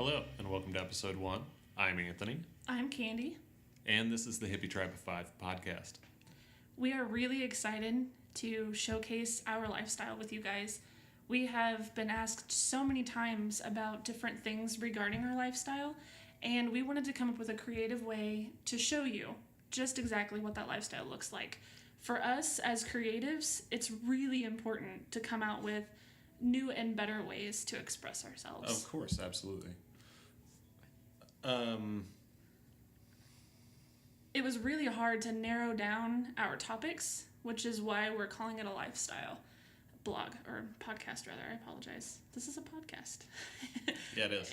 Hello, and welcome to episode 1. I'm Anthony. I'm Candy. And this is the Hippie Tribe of Five podcast. We are really excited to showcase our lifestyle with you guys. We have been asked so many times about different things regarding our lifestyle, and we wanted to come up with a creative way to show you just exactly what that lifestyle looks like. For us as creatives, it's really important to come out with new and better ways to express ourselves. Of course, absolutely. It was really hard to narrow down our topics, which is why we're calling it a lifestyle blog, or podcast rather. I apologize. This is a podcast. Yeah, it is.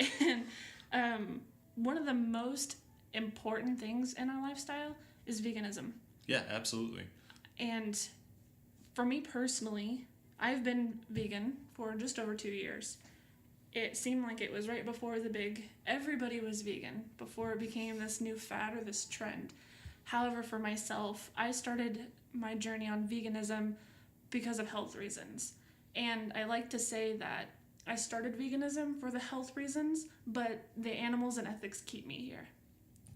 And one of the most important things in our lifestyle is veganism. Yeah, absolutely. And for me personally, I've been vegan for just over 2 years. It seemed like it was right before everybody was vegan, before it became this new fad or this trend. However, for myself, I started my journey on veganism because of health reasons. And I like to say that I started veganism for the health reasons, but the animals and ethics keep me here.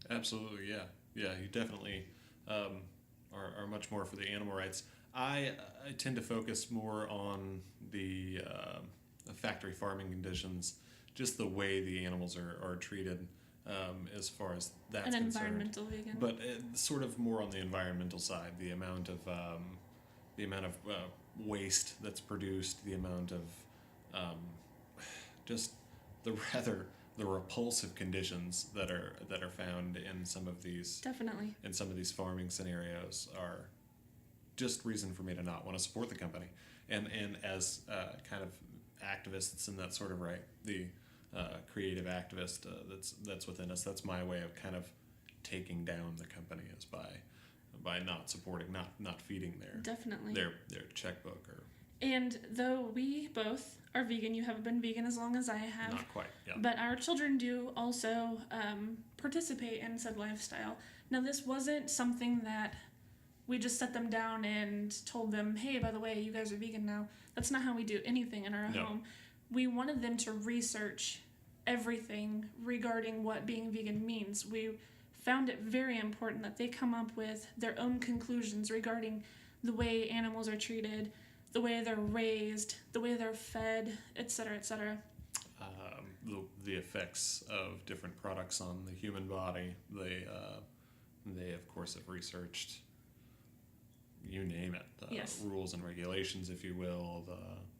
Absolutely, yeah. Yeah, you definitely are much more for the animal rights. I tend to focus more on the factory farming conditions, just the way the animals are treated as far as that's concerned. An environmental vegan. But sort of more on the environmental side, the amount of waste that's produced, the amount of just the repulsive conditions that are found in some of these farming scenarios are just reason for me to not want to support the company. And as kind of activists in that sort of right, the creative activist that's within us, that's my way of kind of taking down the company, is by not supporting, not feeding their checkbook. Or and though we both are vegan, you haven't been vegan as long as I have. Not quite, yeah. But our children do also participate in said lifestyle. Now, this wasn't something that we just set them down and told them, hey, by the way, you guys are vegan now. That's not how we do anything in our home. We wanted them to research everything regarding what being vegan means. We found it very important that they come up with their own conclusions regarding the way animals are treated, the way they're raised, the way they're fed, etc., etc. The effects of different products on the human body. They of course have researched, you name it, yes, rules and regulations, if you will.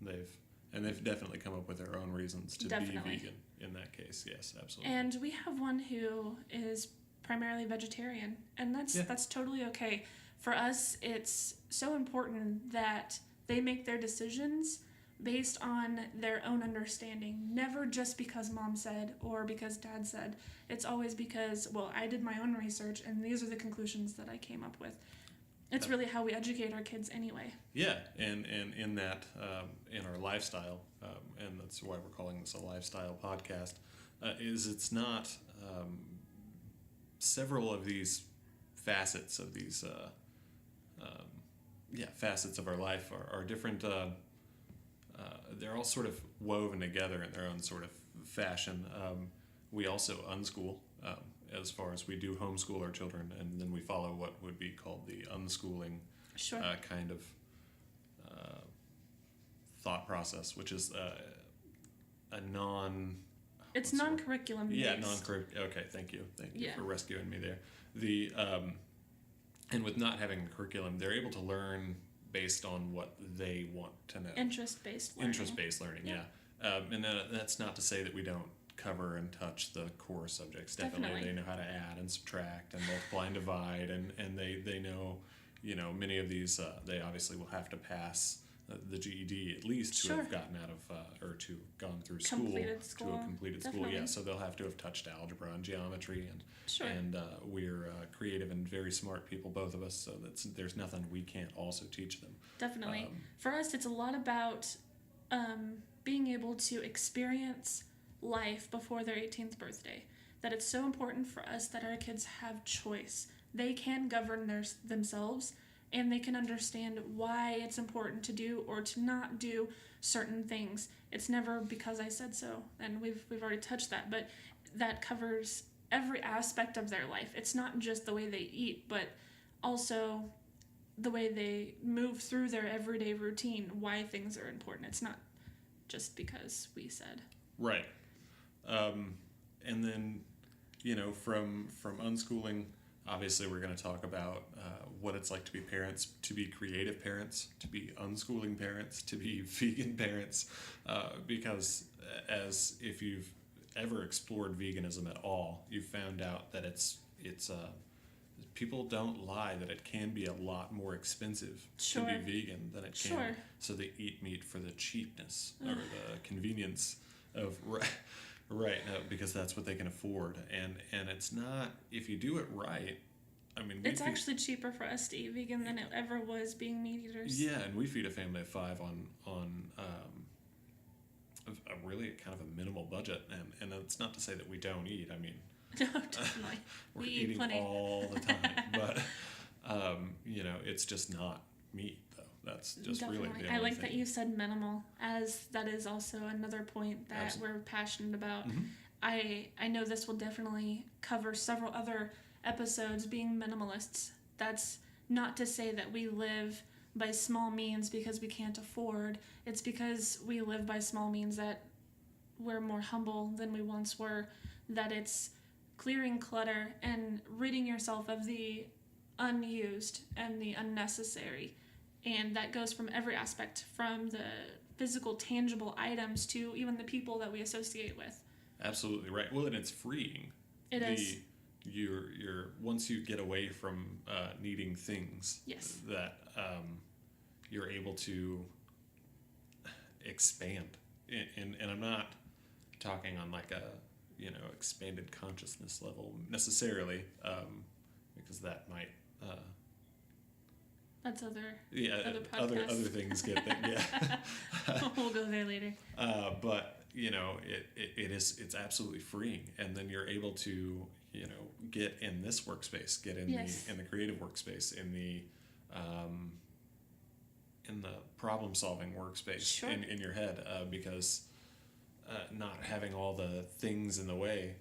They've definitely come up with their own reasons to be vegan in that case. Yes, absolutely. And we have one who is primarily vegetarian, and that's totally okay. For us, it's so important that they make their decisions based on their own understanding, never just because mom said or because dad said. It's always because, well, I did my own research and these are the conclusions that I came up with. It's really how we educate our kids anyway. Yeah, and in that, in our lifestyle, and that's why we're calling this a lifestyle podcast, is it's not several of these facets of these facets of our life are different. They're all sort of woven together in their own sort of fashion. We also unschool, as far as we do homeschool our children, and then we follow what would be called the unschooling kind of thought process, which is a non... It's non-curriculum based. Yeah, non-curriculum. Okay, thank you for rescuing me there. And with not having a curriculum, they're able to learn based on what they want to know. Interest-based learning. Yeah. And that's not to say that we don't cover and touch the core subjects. Definitely. They know how to add and subtract and multiply and divide, and they know, many of these, they obviously will have to pass the GED at least to have gotten out of, or to have gone through school. To have completed school, yeah. So they'll have to have touched algebra and geometry, and we're creative and very smart people, both of us, so there's nothing we can't also teach them. Definitely. For us, it's a lot about being able to experience life before their 18th birthday. That it's so important for us that our kids have choice. They can govern themselves, and they can understand why it's important to do or to not do certain things. It's never because I said so, and we've already touched that, but that covers every aspect of their life. It's not just the way they eat, but also the way they move through their everyday routine, why things are important. It's not just because we said. Right. And then, from unschooling, obviously we're going to talk about what it's like to be parents, to be creative parents, to be unschooling parents, to be vegan parents, because as if you've ever explored veganism at all, you've found out that it's people don't lie that it can be a lot more expensive to be vegan than it can. So they eat meat for the cheapness or the convenience of because that's what they can afford, and it's not, if you do it right. I mean, it's actually cheaper for us to eat vegan than it ever was being meat eaters. Yeah, and we feed a family of 5 on a really kind of a minimal budget, and it's not to say that we don't eat. I mean, no, definitely. We're we eat eating plenty all the time, but it's just not meat, though. That's just definitely. Really the I only like thing. that you said minimal, as that is also another point that Absolutely. we're passionate about. Mm-hmm. I know this will definitely cover several other episodes, being minimalists. That's not to say that we live by small means because we can't afford. It's because we live by small means that we're more humble than we once were, that it's clearing clutter and ridding yourself of the unused and the unnecessary. And that goes from every aspect, from the physical, tangible items to even the people that we associate with. Absolutely right. Well, and it's freeing. It is. You're once you get away from needing things, yes, that you're able to expand. And I'm not talking on like a expanded consciousness level necessarily, because that might. That's other other things get there. Yeah. We'll go there later. But it's absolutely freeing, and then you're able to get in this workspace, get in the creative workspace, in the problem solving workspace in your head, because not having all the things in the way,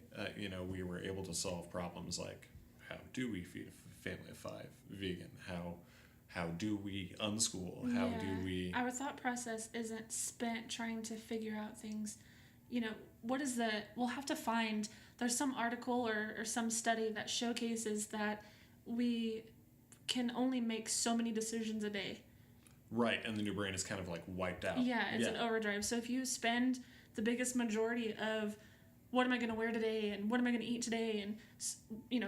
we were able to solve problems like, how do we feed a family of 5 vegan? How do we unschool? How do we... Our thought process isn't spent trying to figure out things. What is we'll have to find, there's some article or some study that showcases that we can only make so many decisions a day. Right, and then your brain is kind of like wiped out. Yeah, it's an overdrive. So if you spend the biggest majority of what am I going to wear today and what am I going to eat today and,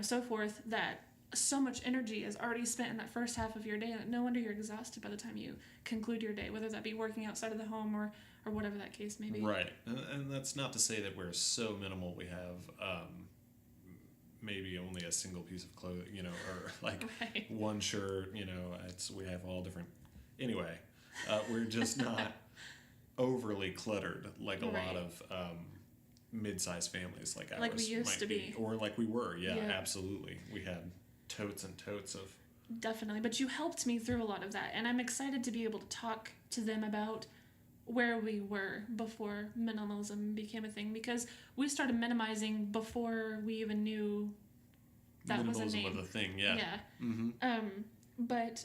so forth, that so much energy is already spent in that first half of your day, and no wonder you're exhausted by the time you conclude your day, whether that be working outside of the home or whatever that case may be. Right, and that's not to say that we're so minimal we have maybe only a single piece of clothing, or like one shirt, we have all different. Anyway, we're just not overly cluttered like a lot of mid-sized families like ours, like we used to be, or like we were. Yeah, absolutely. We had totes and totes of. Definitely, but you helped me through a lot of that, and I'm excited to be able to talk to them about where we were before minimalism became a thing, because we started minimizing before we even knew that minimalism was a name. Was a thing. Yeah. Mm-hmm. But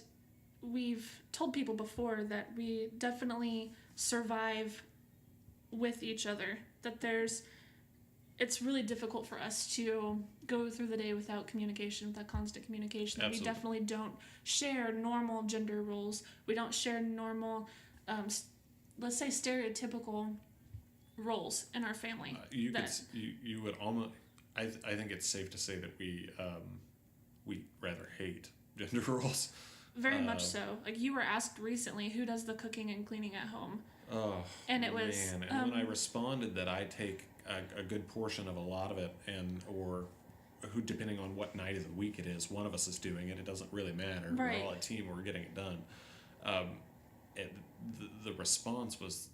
we've told people before that we definitely survive with each other, that it's really difficult for us to go through the day without communication, without constant communication. Absolutely. We definitely don't share normal gender roles. We don't share normal, let's say, stereotypical roles in our family. You would almost. I think it's safe to say that we rather hate gender roles. Very much so. Like, you were asked recently, who does the cooking and cleaning at home? Oh, and it was. Man. And when I responded that I take a good portion of a lot of it, or who, depending on what night of the week it is, one of us is doing it. It doesn't really matter. Right. We're all a team. We're getting it done. The response was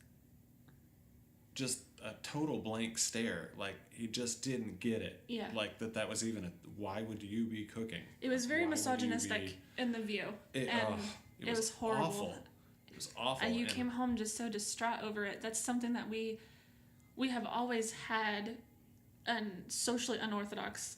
just a total blank stare. Like, he just didn't get it. Yeah. Like, that was even why would you be cooking? It was very misogynistic in The View. It was horrible. Awful. It was awful. You came home just so distraught over it. That's something that we have always had a socially unorthodox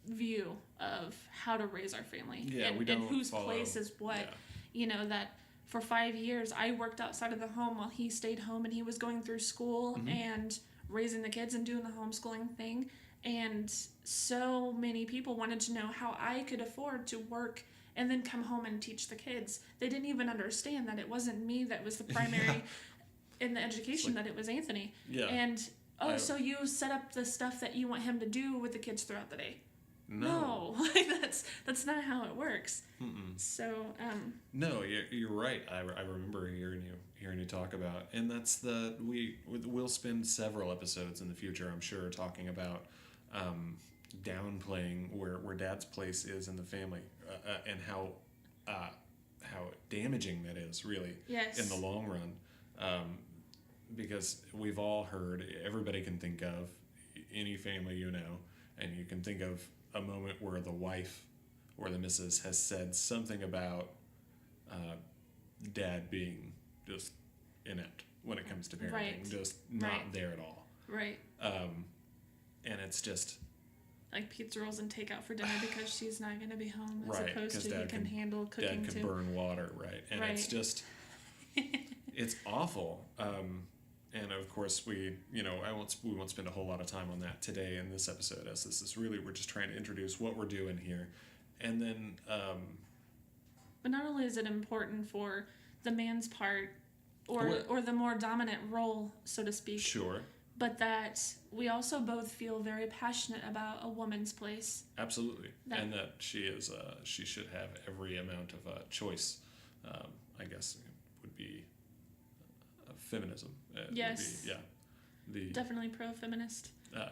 view of how to raise our family. Yeah, and, we don't and whose follow, place is what. Yeah. You know, that for 5 years I worked outside of the home while he stayed home, and he was going through school and raising the kids and doing the homeschooling thing. And so many people wanted to know how I could afford to work and then come home and teach the kids. They didn't even understand that it wasn't me that was the primary in the education, that it was Anthony. Yeah. And, so you set up the stuff that you want him to do with the kids throughout the day. No. Like, that's not how it works. Mm-mm. So, No, you're right. I remember hearing you talk about, and that's we'll spend several episodes in the future, I'm sure, talking about downplaying where Dad's place is in the family, and how damaging that is, really, in the long run. Because we've all heard, everybody can think of any family you know, and you can think of a moment where the wife or the missus has said something about Dad being just inept when it comes to parenting, just not there at all. Right. And it's just like pizza rolls and takeout for dinner because she's not going to be home, as right, opposed to he can handle cooking Dad can too. burn water, right? And it's just, it's awful. And of course we won't spend a whole lot of time on that today in this episode, as this is really, we're just trying to introduce what we're doing here. And then but not only is it important for the man's part or the more dominant role, so to speak, sure, but that we also both feel very passionate about a woman's place. Absolutely. And that she should have every amount of choice, I guess would be feminism. Yes. Would be, definitely pro-feminist.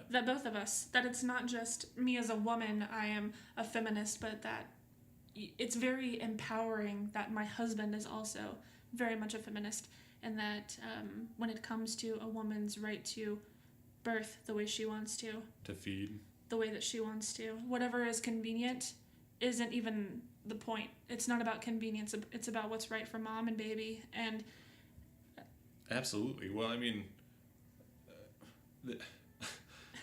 That both of us, that it's not just me as a woman, I am a feminist, but that it's very empowering that my husband is also very much a feminist, and that when it comes to a woman's right to birth the way she wants to feed the way that she wants to, whatever is convenient isn't even the point. It's not about convenience, it's about what's right for mom and baby. And absolutely. Well, I mean,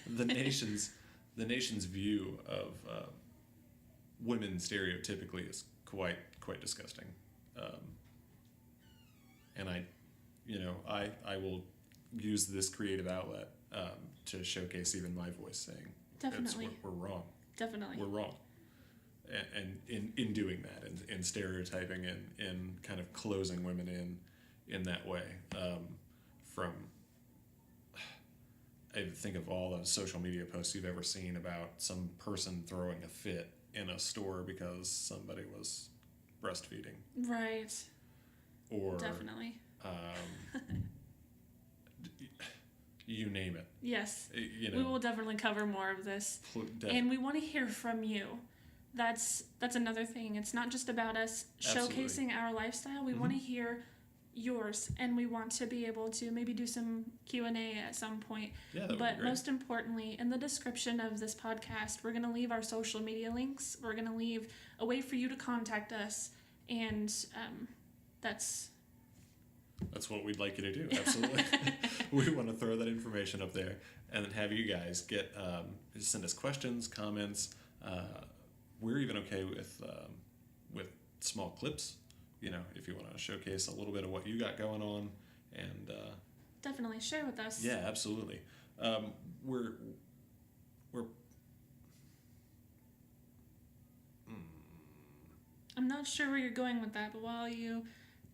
the nation's view of women stereotypically is quite disgusting, and I will use this creative outlet to showcase even my voice, saying definitely we're wrong. Definitely we're wrong, and in doing that, and in stereotyping and in kind of closing women in that way, from I think of all the social media posts you've ever seen about some person throwing a fit in a store because somebody was breastfeeding. Right. Or definitely. You name it. Yes. We will definitely cover more of this. And we want to hear from you. That's another thing. It's not just about us showcasing our lifestyle. We want to hear yours, and we want to be able to maybe do some Q&A at some point. Yeah, that would but be great. Most importantly, in the description of this podcast, we're going to leave our social media links. We're going to leave a way for you to contact us, and that's what we'd like you to do. Absolutely. We want to throw that information up there, and then have you guys send us questions, comments. We're even okay with small clips. If you want to showcase a little bit of what you got going on, and definitely share with us. Yeah, absolutely. We're I'm not sure where you're going with that, but while you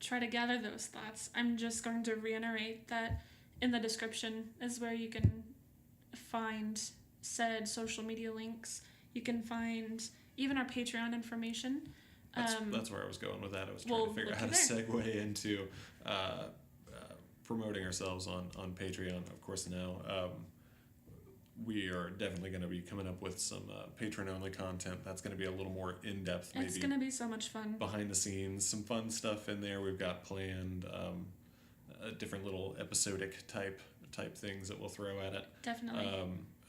try to gather those thoughts, I'm just going to reiterate that in the description is where you can find said social media links. You can find even our Patreon information. That's where I was going with that. I was trying to figure out how to segue into promoting ourselves on Patreon. Of course, now we are definitely going to be coming up with some patron-only content. That's going to be a little more in-depth, maybe. It's going to be so much fun. Behind the scenes, some fun stuff in there we've got planned, different little episodic type type things that we'll throw at it. Definitely.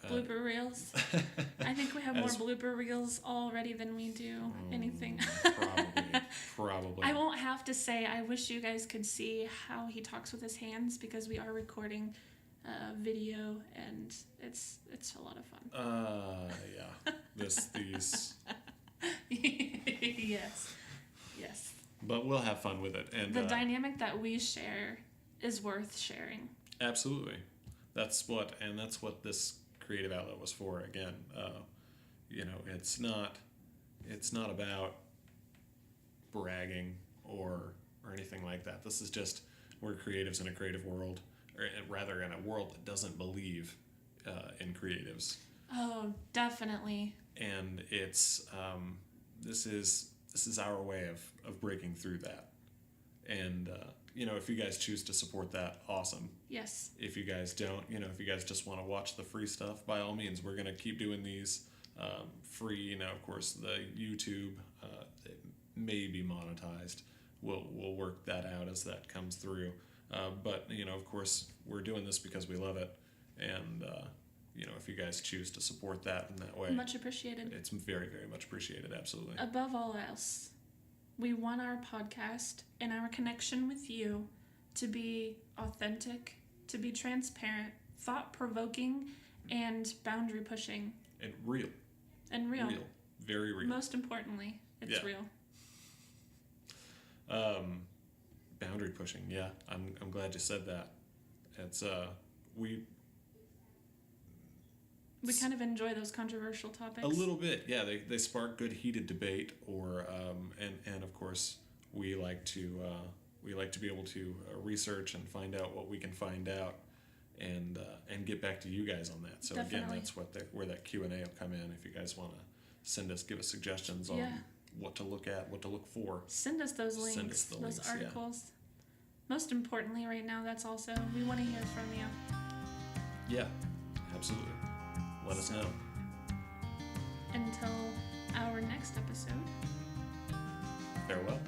Blooper reels. I think we have more blooper reels already than we do anything. Probably. I won't have to say, I wish you guys could see how he talks with his hands, because we are recording video, and it's a lot of fun. Yeah. These. Yes. But we'll have fun with it. And the dynamic that we share is worth sharing. Absolutely. That's what this creative outlet was for. Again, it's not about bragging or anything like that. This is just, we're creatives in a creative world, or rather in a world that doesn't believe in creatives. Oh, definitely. And it's this is our way of breaking through that. And if you guys choose to support that, awesome. Yes. If you guys don't, if you guys just want to watch the free stuff, by all means, we're going to keep doing these free. Of course, the YouTube it may be monetized. We'll work that out as that comes through. But of course, we're doing this because we love it, and if you guys choose to support that in that way, much appreciated. It's very, very much appreciated. Absolutely. Above all else, we want our podcast and our connection with you to be authentic, to be transparent, thought-provoking, and boundary-pushing. And real. Real. Very real. Most importantly, it's real. Boundary pushing. Yeah, I'm glad you said that. It's we kind of enjoy those controversial topics. A little bit, yeah. They spark good heated debate, or and of course we like to be able to research and find out what we can find out, and get back to you guys on that. So Definitely. Again, that's where that Q&A will come in. If you guys want to give us suggestions on what to look at, what to look for, send us those links, send us those articles. Yeah. Most importantly, right now, that's also, we want to hear from you. Yeah, absolutely. Let us know. Until our next episode. Farewell.